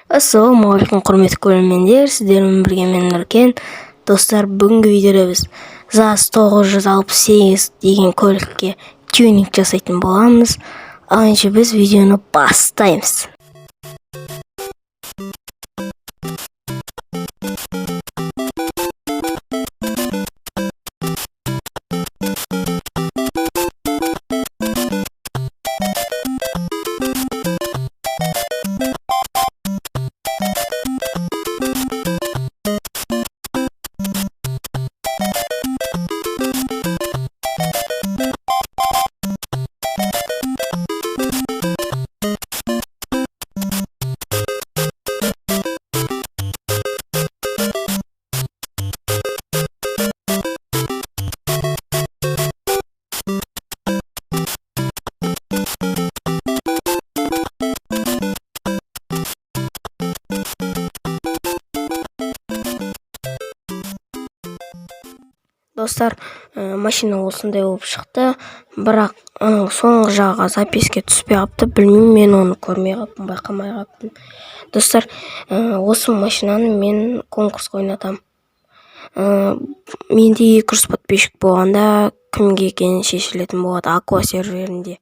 Ассалаумағалейкум, құрметті көрермендер, сіздермен бірге мен Нұркен. Достар, бүгінгі видеода біз ЗАЗ 968 деген көлікке тюнинг жасайтын боламыз. Ал енді біз видеоны бастаймыз. Достар, машина осындай болып шықты, бірақ соңғы жағы записке түспей қалыпты. Білмеймін, мен оны көрмей қалыппын, байқамай қалыппын. Достар, осы машинаны мен конкурсқа ойнатам. Менде 200 подписчик болғанда кімге екені шешілетін болады, Аква серверінде.